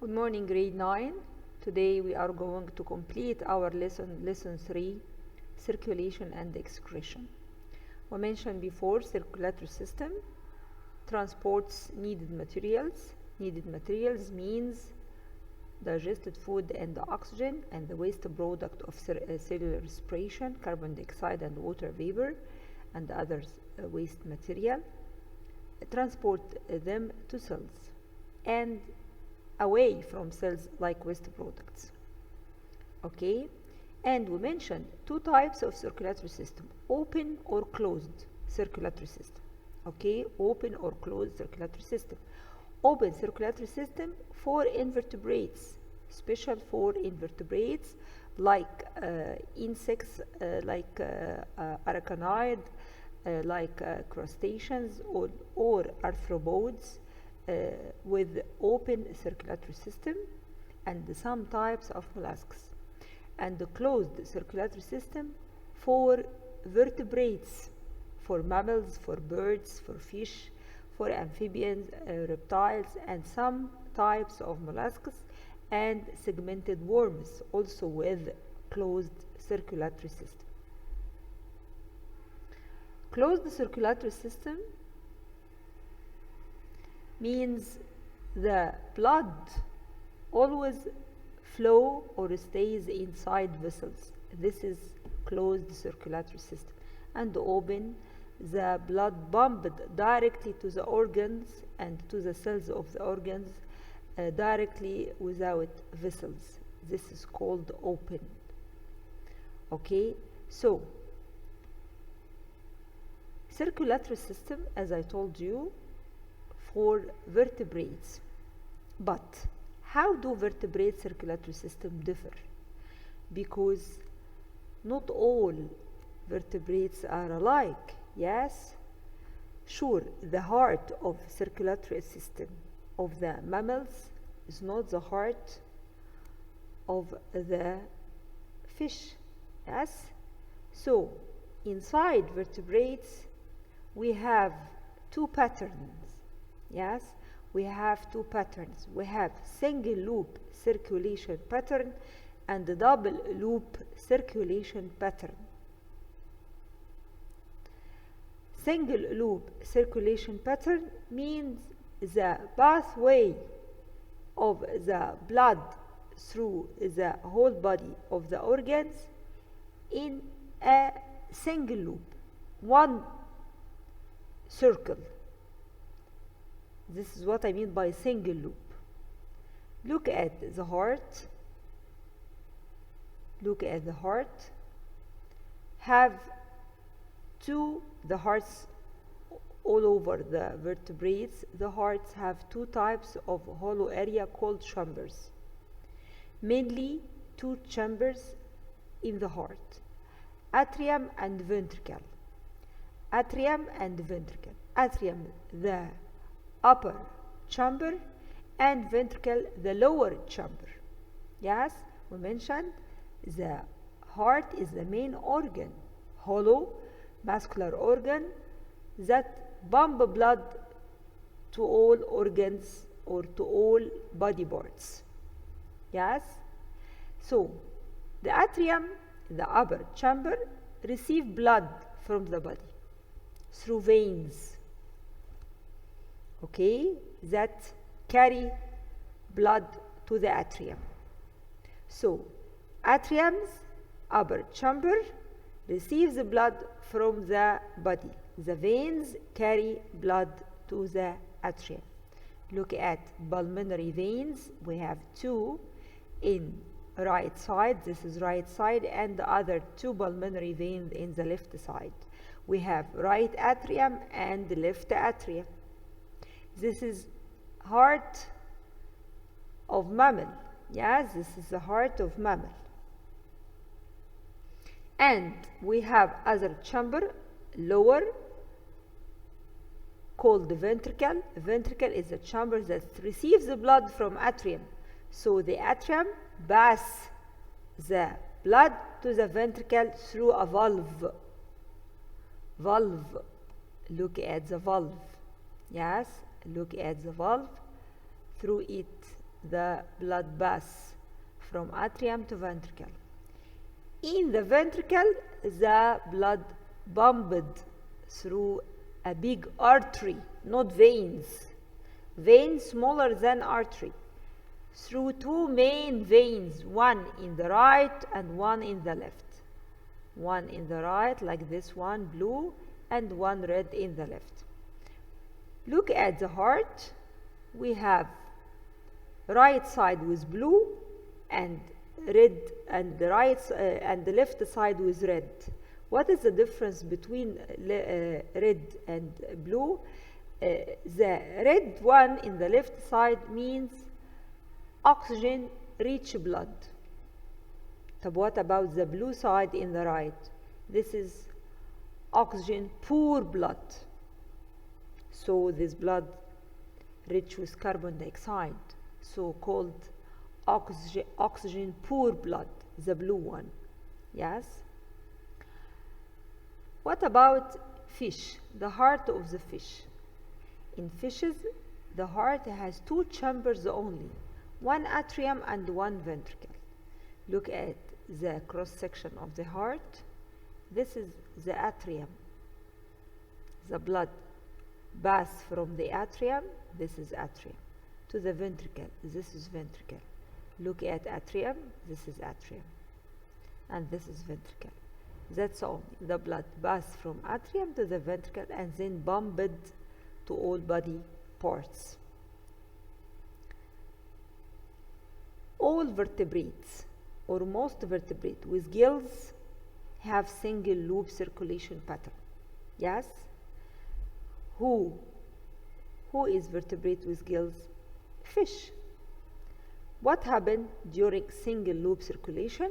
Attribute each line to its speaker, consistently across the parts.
Speaker 1: Good morning, grade 9. Today we are going to complete our lesson 3, circulation and excretion. We mentioned before, circulatory system transports needed materials. Needed materials means digested food and oxygen and the waste product of cellular respiration, carbon dioxide and water vapor and other waste material. Transport them to cells and away from cells like waste products. Okay, and we mentioned two types of circulatory system: open or closed circulatory system. Okay, open or closed circulatory system. Open circulatory system for invertebrates, special for invertebrates like insects, like arachnid, like crustaceans or arthropods, with open circulatory system, and some types of mollusks. And the closed circulatory system for vertebrates, for mammals, for birds, for fish, for amphibians, reptiles, and some types of mollusks and segmented worms, also with closed circulatory system. Closed circulatory system means the blood always flow or stays inside vessels. This is closed circulatory system. And open, the blood pumped directly to the organs and to the cells of the organs directly without vessels. This is called open. Okay, so circulatory system, as I told you, for vertebrates. But how do vertebrate circulatory system differ? Because not all vertebrates are alike. Yes, sure, the heart of circulatory system of the mammals is not the heart of the fish. Yes, so inside vertebrates we have two patterns. Yes, we have two patterns. We have single loop circulation pattern and the double loop circulation pattern. Single loop circulation pattern means the pathway of the blood through the whole body of the organs in a single loop, one circle. This is what I mean by single loop. Look at the heart. Look at the heart. The hearts all over the vertebrates. The hearts have two types of hollow area called chambers. Mainly two chambers in the heart: atrium and ventricle. Atrium and ventricle. Atrium, the upper chamber, and ventricle, the lower chamber. Yes, we mentioned the heart is the main organ, hollow muscular organ that pump blood to all organs or to all body parts. Yes, so the atrium, the upper chamber, receive blood from the body through veins, okay, that carry blood to the atrium. So atrium's upper chamber receives the blood from the body. The veins carry blood to the atrium. Look at pulmonary veins. We have two in right side. This is right side, and the other two pulmonary veins in the left side. We have right atrium and left atrium. This is heart of mammal. Yes, this is the heart of mammal. And we have other chamber, lower, called the ventricle. The ventricle is the chamber that receives the blood from atrium. So the atrium passes the blood to the ventricle through a valve. Valve. Look at the valve. Yes, look at the valve. Through it, the blood pass from atrium to ventricle. In the ventricle, the blood pumped through a big artery, not veins. Veins smaller than artery. Through two main veins, one in the right and one in the left. One in the right, like this one, blue, and one red in the left. Look at the heart. We have right side with blue and red, and the right and the left side with red. What is the difference between red and blue? The red one in the left side means oxygen rich blood. But what about the blue side in the right? This is oxygen poor blood. So this blood rich with carbon dioxide, so called oxygen poor blood, the blue one. Yes? What about fish, the heart of the fish? In fishes, the heart has two chambers only, one atrium and one ventricle. Look at the cross section of the heart. This is the atrium. The blood pass from the atrium, this is atrium, to the ventricle, this is ventricle. Look at atrium, this is atrium, and this is ventricle. That's all. The blood pass from atrium to the ventricle and then pumped to all body parts. All vertebrates, or most vertebrates with gills, have single loop circulation pattern. Yes? Who is vertebrate with gills? Fish. What happened during single loop circulation?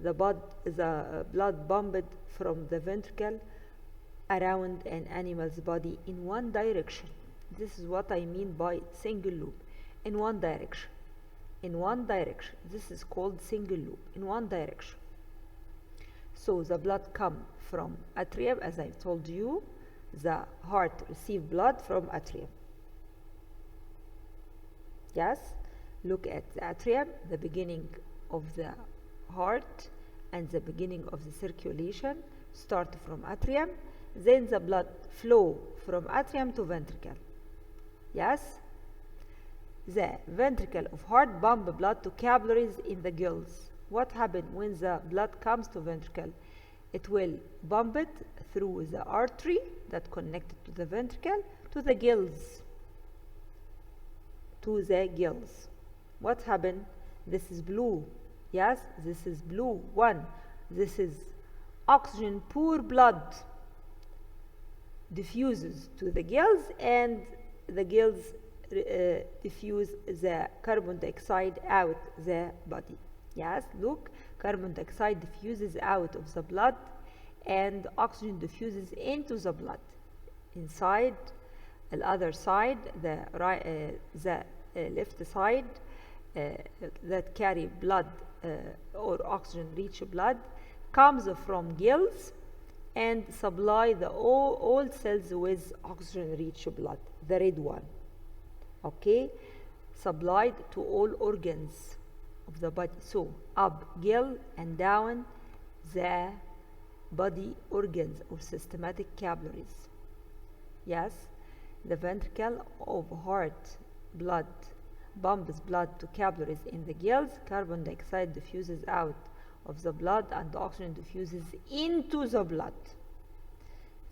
Speaker 1: The blood pumped from the ventricle around an animal's body in one direction. This is what I mean by single loop. In one direction. In one direction. This is called single loop. In one direction. So the blood comes from atrium, as I told you. The heart receives blood from atrium. Yes? Look at the atrium, the beginning of the heart and the beginning of the circulation start from atrium. Then the blood flow from atrium to ventricle. Yes? The ventricle of heart pump blood to capillaries in the gills. What happens when the blood comes to ventricle? It will pump it through the artery that connected to the ventricle to the gills. To the gills. What happened? This is blue. Yes, this is blue. One. This is oxygen poor blood diffuses to the gills, and the gills diffuse the carbon dioxide out the body. Yes, look, carbon dioxide diffuses out of the blood and oxygen diffuses into the blood. Inside, the other side, the left side that carry blood or oxygen rich blood comes from gills and supply all cells with oxygen rich blood, the red one. Okay, supplied to all organs of the body. So up gill and down the body organs or systematic capillaries. Yes, the ventricle of heart blood pumps blood to capillaries in the gills. Carbon dioxide diffuses out of the blood and oxygen diffuses into the blood.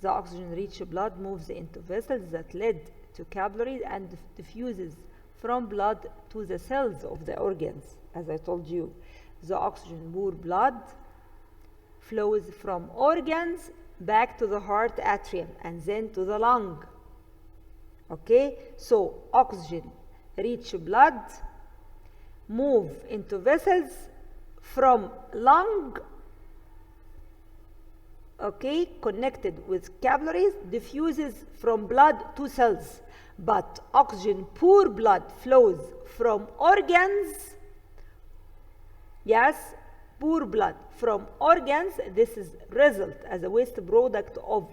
Speaker 1: The oxygen-rich blood moves into vessels that lead to capillaries and diffuses from blood to the cells of the organs. As I told you, the oxygen-poor blood flows from organs back to the heart atrium and then to the lung. Okay, so oxygen-rich blood move into vessels from lung, okay, connected with capillaries, diffuses from blood to cells. But oxygen-poor blood flows from organs. Yes, poor blood from organs. This is result as a waste product of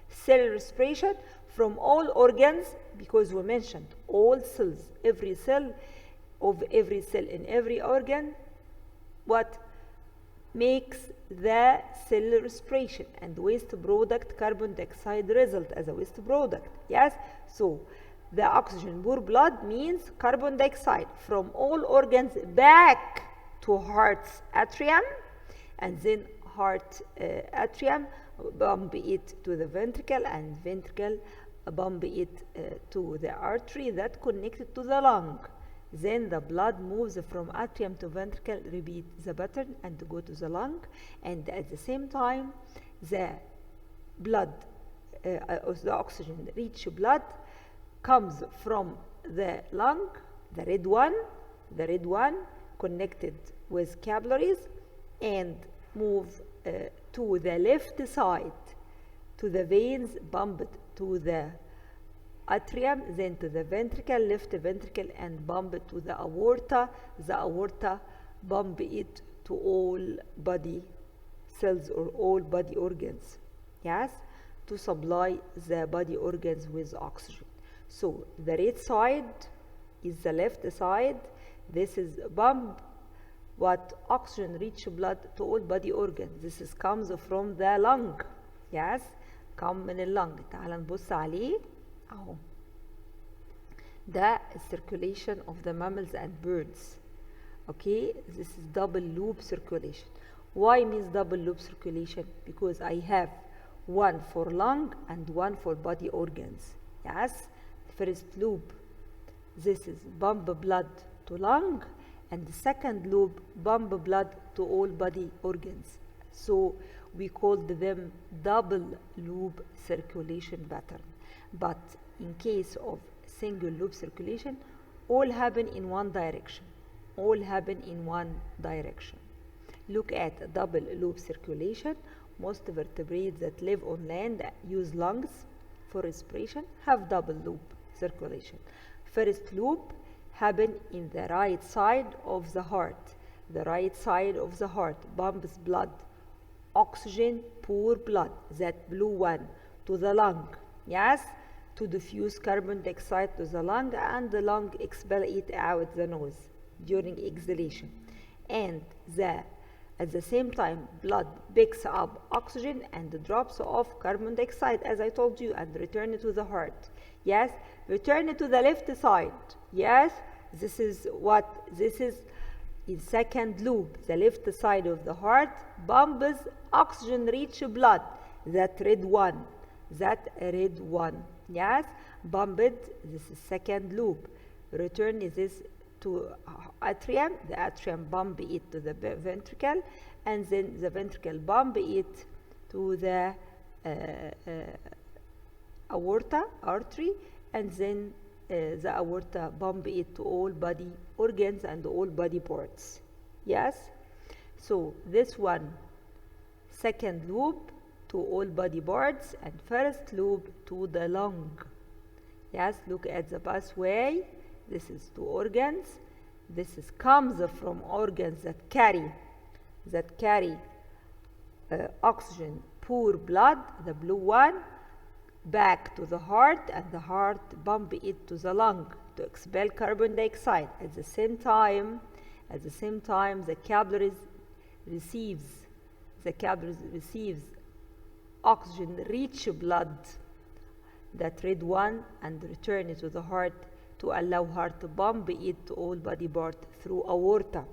Speaker 1: cell respiration from all organs, because we mentioned all cells, every cell of every cell in every organ, what makes the cell respiration, and waste product carbon dioxide result as a waste product. Yes, so the oxygen poor blood means carbon dioxide from all organs back to heart's atrium, and then heart atrium pump it to the ventricle, and ventricle pump it to the artery that connected to the lung. Then the blood moves from atrium to ventricle, repeat the pattern, and go to the lung. And at the same time, the blood, the oxygen rich blood comes from the lung, the red one connected with capillaries, and move to the left side, to the veins, pumped to the atrium, then to the ventricle, left ventricle, and pump it to the aorta. The aorta pump it to all body cells or all body organs. Yes, to supply the body organs with oxygen. So the right side is the left side. This is pump what oxygen rich blood to all body organs. This is comes from the lung. Yes, come من اللنج. تعال نبص عليه اهو. ده circulation of the mammals and birds. Okay, this is double loop circulation. Why means double loop circulation? Because I have one for lung and one for body organs. Yes, first loop, this is pump blood to lung, and the second loop pump blood to all body organs. So we called them double loop circulation pattern. But in case of single loop circulation, all happen in one direction. All happen in one direction. Look at double loop circulation. Most vertebrates that live on land use lungs for respiration, have double loop circulation. First loop happen in the right side of the heart. The right side of the heart pumps blood, oxygen poor blood, that blue one, to the lung. Yes, to diffuse carbon dioxide to the lung, and the lung expel it out the nose during exhalation. And at the same time, blood picks up oxygen and drops off carbon dioxide, as I told you, and return it to the heart. Yes, return it to the left side. Yes, this is in second loop. The left side of the heart pumps oxygen rich blood, that red one. Yes, pump it. This is second loop. Return this to atrium. The atrium pump it to the ventricle, and then the ventricle pump it to the aorta, artery, and then the aorta pump it to all body organs and all body parts. Yes, so this one, second loop to all body parts, and first loop to the lung. Yes, look at the pathway. This is two organs. This comes from organs that carry oxygen poor blood, the blue one, back to the heart, and the heart pump it to the lung to expel carbon dioxide. At the same time, the capillaries receives oxygen rich blood, that red one, and return it to the heart to allow heart to pump it to all body part through aorta.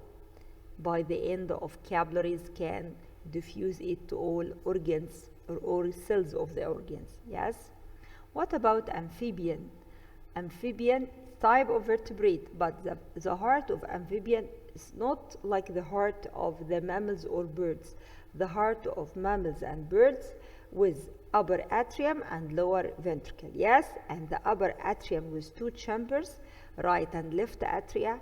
Speaker 1: By the end of capillaries can diffuse it to all organs or all cells of the organs. Yes. What about amphibian? Amphibian type of vertebrate, but the heart of amphibian is not like the heart of the mammals or birds. The heart of mammals and birds with upper atrium and lower ventricle. Yes, and the upper atrium with two chambers, right and left atria,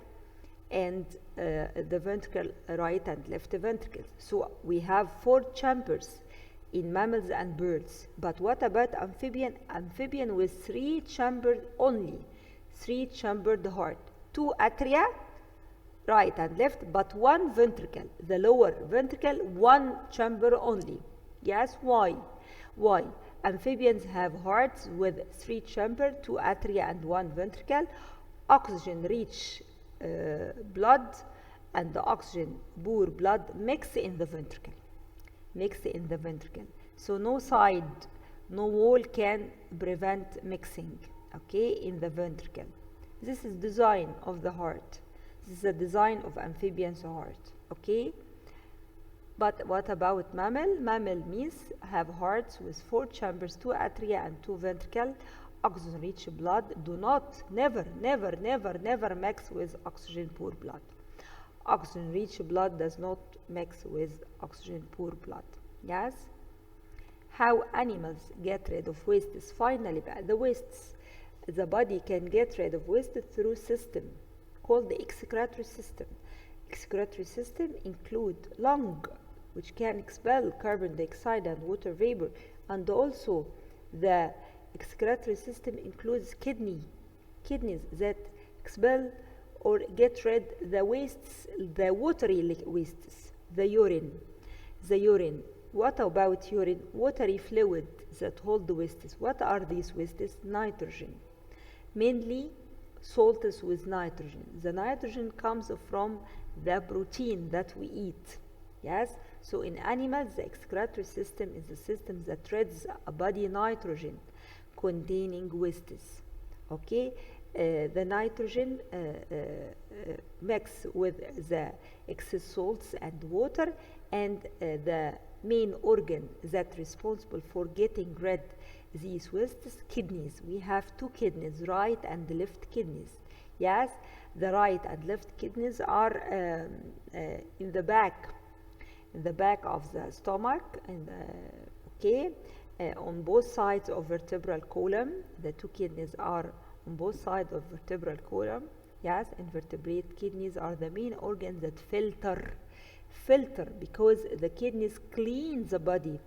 Speaker 1: and the ventricle, right and left ventricles. So we have 4 chambers in mammals and birds. But what about amphibian? Amphibian with 3 chambers only, 3-chambered heart, 2 atria, right and left, but 1 ventricle, the lower ventricle, 1 chamber only. Yes, why? Why? Amphibians have hearts with 3 chambers, 2 atria and 1 ventricle, oxygen rich blood and the oxygen poor blood mix in the ventricle. So no side, no wall can prevent mixing, okay, in the ventricle. This is design of the heart. This is a design of amphibian's heart, okay. But what about mammal? Mammal means have hearts with 4 chambers, 2 atria and 2 ventricle. Oxygen-rich blood do not, never mix with oxygen-poor blood. Oxygen-rich blood does not mix with oxygen-poor blood. Yes? How animals get rid of wastes? Finally, the wastes. The body can get rid of waste through system called the excretory system. Excretory system include lung, which can expel carbon dioxide and water vapor, and also the excretory system includes kidneys that expel or get rid the wastes, the watery wastes, the urine. What about urine? Watery fluid that hold the wastes. What are these wastes? Nitrogen, mainly salts with nitrogen. The nitrogen comes from the protein that we eat. Yes, so in animals, the excretory system is the system that rids a body nitrogen containing wastes. Okay, the nitrogen mix with the excess salts and water, and the main organ that responsible for getting rid these wastes, kidneys. We have 2 kidneys, right and left kidneys. Yes, the right and left kidneys are in the back of the stomach, and okay, on both sides of vertebral column. The 2 kidneys are on both sides of vertebral column. Yes, invertebrate kidneys are the main organ that filter, because the kidneys clean the body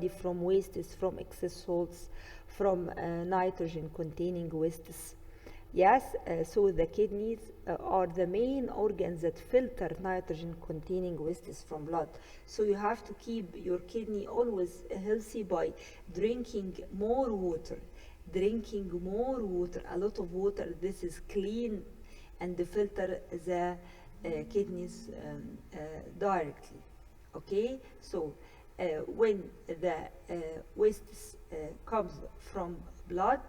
Speaker 1: from wastes, from excess salts, from nitrogen containing wastes. Yes, so the kidneys are the main organs that filter nitrogen containing wastes from blood. So you have to keep your kidney always healthy by drinking more water, a lot of water. This is clean and filter the kidneys directly. Okay, so when the wastes comes from blood,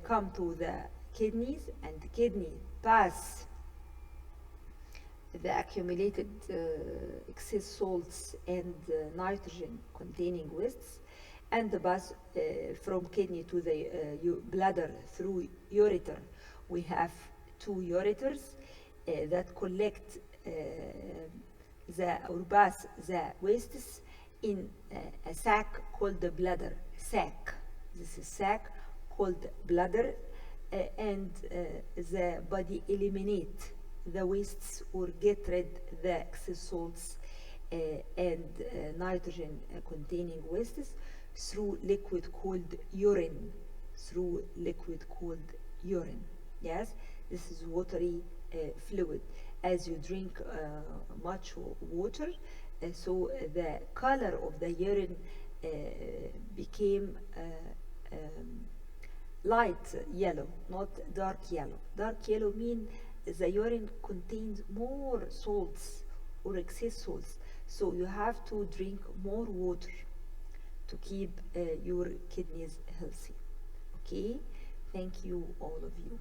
Speaker 1: come to the kidneys, and the kidney pass the accumulated excess salts and nitrogen containing wastes, and pass from kidney to the bladder through ureter. We have 2 ureters that collect or pass the wastes in a sac called the bladder sac. This is sac called bladder, and the body eliminate the wastes or get rid the excess salts and nitrogen containing wastes through liquid called urine. Yes, this is watery fluid. As you drink much water, so the color of the urine became light yellow, not dark yellow. Dark yellow means the urine contains more salts or excess salts. So you have to drink more water to keep your kidneys healthy. Okay, thank you all of you.